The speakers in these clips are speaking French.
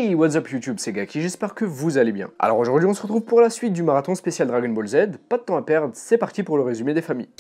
Hey, what's up YouTube, c'est Gaki, j'espère que vous allez bien. Alors aujourd'hui on se retrouve pour la suite du marathon spécial Dragon Ball Z, pas de temps à perdre, c'est parti pour le résumé des familles.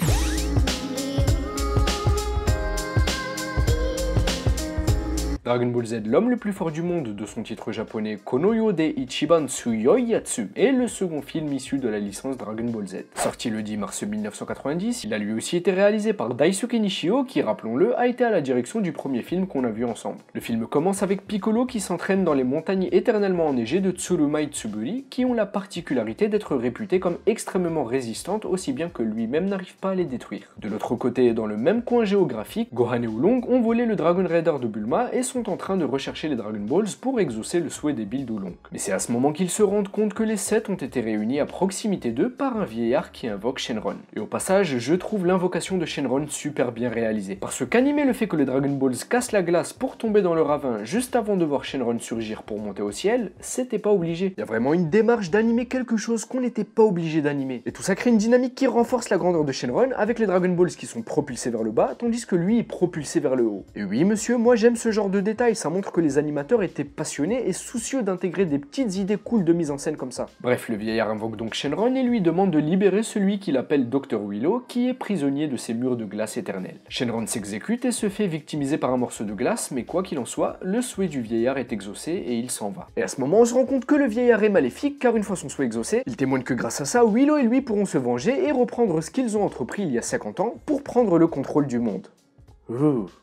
Dragon Ball Z, l'homme le plus fort du monde, de son titre japonais Konoyo de Ichiban Tsuyoyatsu, est le second film issu de la licence Dragon Ball Z. Sorti le 10 mars 1990, il a lui aussi été réalisé par Daisuke Nishio qui, rappelons-le, a été à la direction du premier film qu'on a vu ensemble. Le film commence avec Piccolo qui s'entraîne dans les montagnes éternellement enneigées de Tsurumai Tsuburi, qui ont la particularité d'être réputées comme extrêmement résistantes, aussi bien que lui-même n'arrive pas à les détruire. De l'autre côté, dans le même coin géographique, Gohan et Oolong ont volé le Dragon Raider de Bulma et sont en train de rechercher les Dragon Balls pour exaucer le souhait débile d'Oolong. Mais c'est à ce moment qu'ils se rendent compte que les 7 ont été réunis à proximité d'eux par un vieillard qui invoque Shenron. Et au passage, je trouve l'invocation de Shenron super bien réalisée. Parce qu'animer le fait que les Dragon Balls cassent la glace pour tomber dans le ravin juste avant de voir Shenron surgir pour monter au ciel, c'était pas obligé. Il y a vraiment une démarche d'animer quelque chose qu'on n'était pas obligé d'animer. Et tout ça crée une dynamique qui renforce la grandeur de Shenron avec les Dragon Balls qui sont propulsés vers le bas, tandis que lui est propulsé vers le haut. Et oui monsieur, moi j'aime ce genre de détails, ça montre que les animateurs étaient passionnés et soucieux d'intégrer des petites idées cool de mise en scène comme ça. Bref, le vieillard invoque donc Shenron et lui demande de libérer celui qu'il appelle Dr Willow, qui est prisonnier de ces murs de glace éternels. Shenron s'exécute et se fait victimiser par un morceau de glace, mais quoi qu'il en soit, le souhait du vieillard est exaucé et il s'en va. Et à ce moment, on se rend compte que le vieillard est maléfique, car une fois son souhait exaucé, il témoigne que grâce à ça, Willow et lui pourront se venger et reprendre ce qu'ils ont entrepris il y a 50 ans pour prendre le contrôle du monde.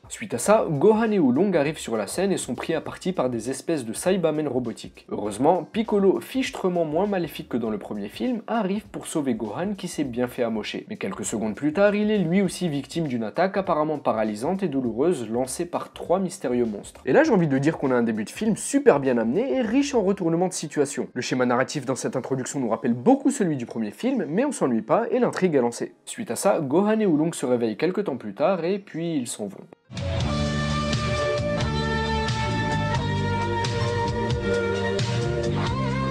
Suite à ça, Gohan et Oolong arrivent sur la scène et sont pris à partie par des espèces de Saibamen robotiques. Heureusement, Piccolo, fichtrement moins maléfique que dans le premier film, arrive pour sauver Gohan qui s'est bien fait amocher. Mais quelques secondes plus tard, il est lui aussi victime d'une attaque apparemment paralysante et douloureuse lancée par 3 mystérieux monstres. Et là j'ai envie de dire qu'on a un début de film super bien amené et riche en retournements de situation. Le schéma narratif dans cette introduction nous rappelle beaucoup celui du premier film, mais on s'ennuie pas et l'intrigue est lancée. Suite à ça, Gohan et Oolong se réveillent quelques temps plus tard et puis ils s'en vont.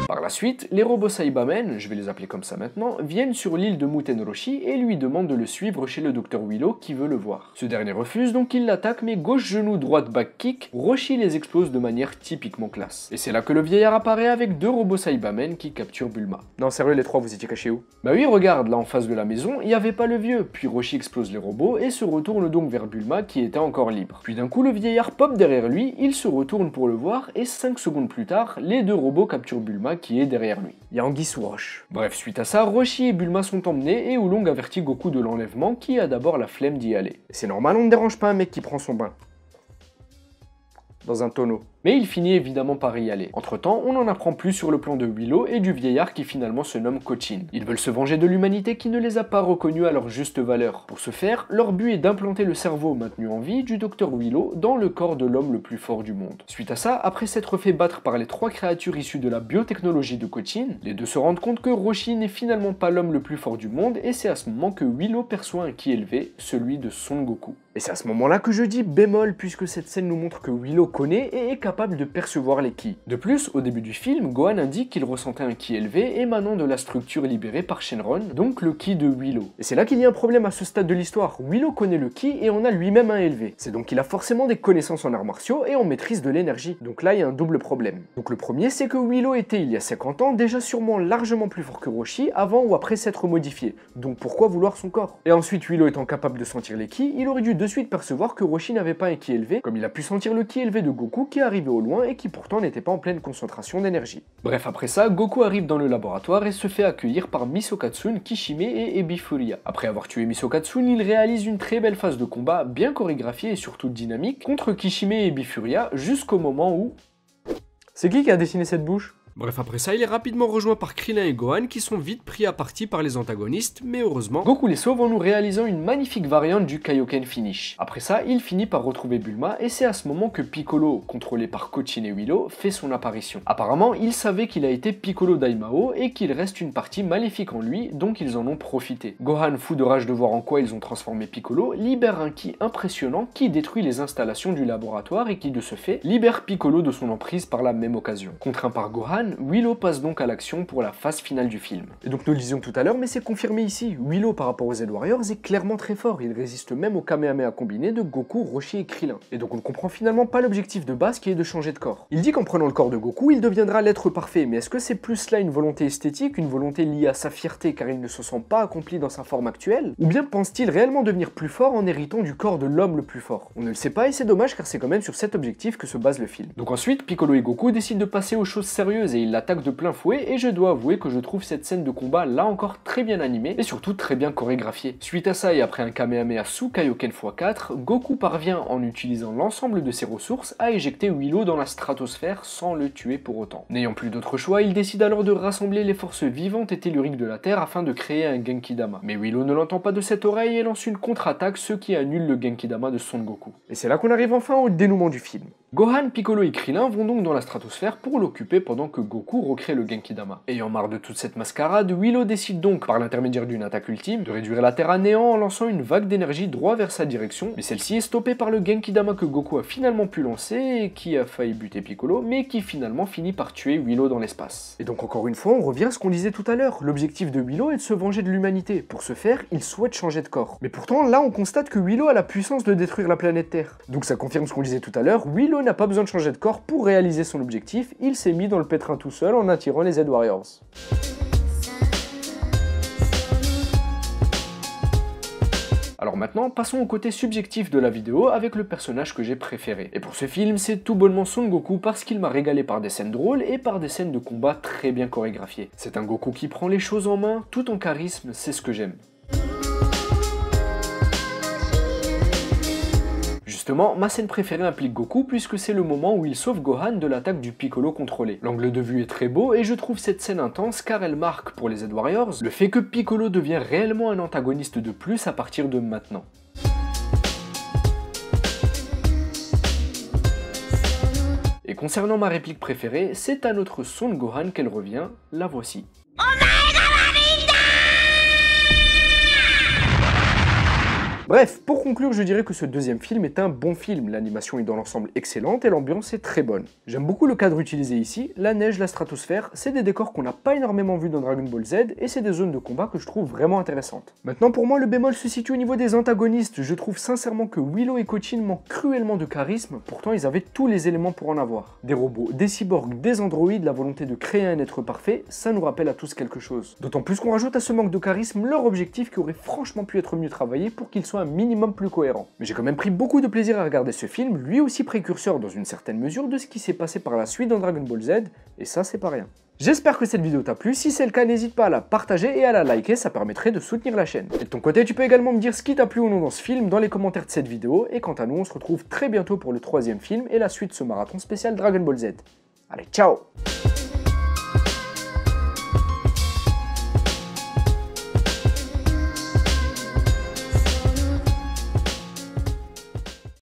Par la suite, les robots Saibamen, je vais les appeler comme ça maintenant, viennent sur l'île de Muten Roshi et lui demandent de le suivre chez le Dr Willow qui veut le voir. Ce dernier refuse donc il l'attaque mais gauche genou droite back kick, Roshi les explose de manière typiquement classe. Et c'est là que le vieillard apparaît avec 2 robots Saibamen qui capturent Bulma. Non sérieux les 3 vous étiez cachés où? Bah oui regarde, là en face de la maison, il n'y avait pas le vieux, puis Roshi explose les robots et se retourne donc vers Bulma qui était encore libre. Puis d'un coup le vieillard pop derrière lui, il se retourne pour le voir et 5 secondes plus tard, les 2 robots capturent Bulma qui est derrière lui. Il y a anguille sous roche. Bref, suite à ça, Roshi et Bulma sont emmenés et Oolong avertit Goku de l'enlèvement qui a d'abord la flemme d'y aller. C'est normal, on ne dérange pas un mec qui prend son bain dans un tonneau. Mais il finit évidemment par y aller. Entre temps, on en apprend plus sur le plan de Willow et du vieillard qui finalement se nomme Cochin. Ils veulent se venger de l'humanité qui ne les a pas reconnus à leur juste valeur. Pour ce faire, leur but est d'implanter le cerveau maintenu en vie du Dr Willow dans le corps de l'homme le plus fort du monde. Suite à ça, après s'être fait battre par les 3 créatures issues de la biotechnologie de Cochin, les deux se rendent compte que Roshi n'est finalement pas l'homme le plus fort du monde et c'est à ce moment que Willow perçoit un ki élevé, celui de Son Goku. Et c'est à ce moment-là que je dis bémol puisque cette scène nous montre que Willow connaît et est capable de percevoir les ki. De plus, au début du film, Gohan indique qu'il ressentait un ki élevé émanant de la structure libérée par Shenron, donc le ki de Willow. Et c'est là qu'il y a un problème à ce stade de l'histoire. Willow connaît le ki et en a lui-même un élevé. C'est donc qu'il a forcément des connaissances en arts martiaux et en maîtrise de l'énergie. Donc là, il y a un double problème. Donc le premier, c'est que Willow était, il y a 50 ans, déjà sûrement largement plus fort que Roshi avant ou après s'être modifié. Donc pourquoi vouloir son corps? Et ensuite, Willow étant capable de sentir les ki, il aurait dû de suite percevoir que Roshi n'avait pas un ki élevé, comme il a pu sentir le ki élevé de Goku qui arrivait au loin et qui pourtant n'était pas en pleine concentration d'énergie. Bref, après ça, Goku arrive dans le laboratoire et se fait accueillir par Misokatsune, Kishime et Ebifuria. Après avoir tué Misokatsune, il réalise une très belle phase de combat, bien chorégraphiée et surtout dynamique, contre Kishime et Ebifuria, jusqu'au moment où... C'est qui a dessiné cette bouche? Bref, après ça, il est rapidement rejoint par Krillin et Gohan qui sont vite pris à partie par les antagonistes, mais heureusement, Goku les sauve en nous réalisant une magnifique variante du Kaioken Finish. Après ça, il finit par retrouver Bulma et c'est à ce moment que Piccolo, contrôlé par Cochin et Willow, fait son apparition. Apparemment, il savait qu'il a été Piccolo Daimao et qu'il reste une partie maléfique en lui, donc ils en ont profité. Gohan, fou de rage de voir en quoi ils ont transformé Piccolo, libère un ki impressionnant qui détruit les installations du laboratoire et qui, de ce fait, libère Piccolo de son emprise par la même occasion. Contraint par Gohan, Gohan, Willow passe donc à l'action pour la phase finale du film. Et donc nous le disions tout à l'heure, mais c'est confirmé ici, Willow par rapport aux Z-Warriors est clairement très fort, il résiste même au Kamehameha combiné de Goku, Roshi et Krillin. Et donc on ne comprend finalement pas l'objectif de base qui est de changer de corps. Il dit qu'en prenant le corps de Goku, il deviendra l'être parfait, mais est-ce que c'est plus là une volonté esthétique, une volonté liée à sa fierté car il ne se sent pas accompli dans sa forme actuelle? Ou bien pense-t-il réellement devenir plus fort en héritant du corps de l'homme le plus fort? On ne le sait pas et c'est dommage car c'est quand même sur cet objectif que se base le film. Donc ensuite, Piccolo et Goku décident de passer aux choses sérieuses et ils l'attaquent de plein fouet et je dois avouer que je trouve cette scène de combat là encore très bien animée et surtout très bien chorégraphiée. Suite à ça et après un Kamehameha sous Kaioken x4, Goku parvient en utilisant l'ensemble de ses ressources à éjecter Willow dans la stratosphère sans le tuer pour autant. N'ayant plus d'autre choix, il décide alors de rassembler les forces vivantes et telluriques de la Terre afin de créer un Genkidama. Mais Willow ne l'entend pas de cette oreille et lance une contre-attaque, ce qui annule le Genkidama de Son Goku. Et c'est là qu'on arrive enfin au dénouement du film. Gohan, Piccolo et Krillin vont donc dans la stratosphère pour l'occuper pendant que Goku recrée le Genkidama. Ayant marre de toute cette mascarade, Willow décide donc, par l'intermédiaire d'une attaque ultime, de réduire la Terre à néant en lançant une vague d'énergie droit vers sa direction, mais celle-ci est stoppée par le Genkidama que Goku a finalement pu lancer et qui a failli buter Piccolo, mais qui finalement finit par tuer Willow dans l'espace. Et donc encore une fois, on revient à ce qu'on disait tout à l'heure, l'objectif de Willow est de se venger de l'humanité. Pour ce faire, il souhaite changer de corps. Mais pourtant, là on constate que Willow a la puissance de détruire la planète Terre. Donc ça confirme ce qu'on disait tout à l'heure, Willow n'a pas besoin de changer de corps pour réaliser son objectif, il s'est mis dans le pétrin tout seul en attirant les Z-Warriors. Alors maintenant, passons au côté subjectif de la vidéo avec le personnage que j'ai préféré. Et pour ce film, c'est tout bonnement Son Goku parce qu'il m'a régalé par des scènes drôles et par des scènes de combat très bien chorégraphiées. C'est un Goku qui prend les choses en main, tout en charisme, c'est ce que j'aime. Justement, ma scène préférée implique Goku puisque c'est le moment où il sauve Gohan de l'attaque du Piccolo contrôlé. L'angle de vue est très beau et je trouve cette scène intense car elle marque pour les Z-Warriors le fait que Piccolo devient réellement un antagoniste de plus à partir de maintenant. Et concernant ma réplique préférée, c'est à notre Son Gohan qu'elle revient, la voici. Bref, pour conclure, je dirais que ce deuxième film est un bon film, l'animation est dans l'ensemble excellente et l'ambiance est très bonne. J'aime beaucoup le cadre utilisé ici, la neige, la stratosphère, c'est des décors qu'on n'a pas énormément vus dans Dragon Ball Z et c'est des zones de combat que je trouve vraiment intéressantes. Maintenant pour moi le bémol se situe au niveau des antagonistes, je trouve sincèrement que Willow et Cochin manquent cruellement de charisme, pourtant ils avaient tous les éléments pour en avoir. Des robots, des cyborgs, des androïdes, la volonté de créer un être parfait, ça nous rappelle à tous quelque chose. D'autant plus qu'on rajoute à ce manque de charisme leur objectif qui aurait franchement pu être mieux travaillé pour qu'il soit un minimum plus cohérent. Mais j'ai quand même pris beaucoup de plaisir à regarder ce film, lui aussi précurseur dans une certaine mesure de ce qui s'est passé par la suite dans Dragon Ball Z, et ça c'est pas rien. J'espère que cette vidéo t'a plu, si c'est le cas n'hésite pas à la partager et à la liker, ça permettrait de soutenir la chaîne. Et de ton côté tu peux également me dire ce qui t'a plu ou non dans ce film dans les commentaires de cette vidéo, et quant à nous on se retrouve très bientôt pour le troisième film et la suite de ce marathon spécial Dragon Ball Z. Allez, ciao!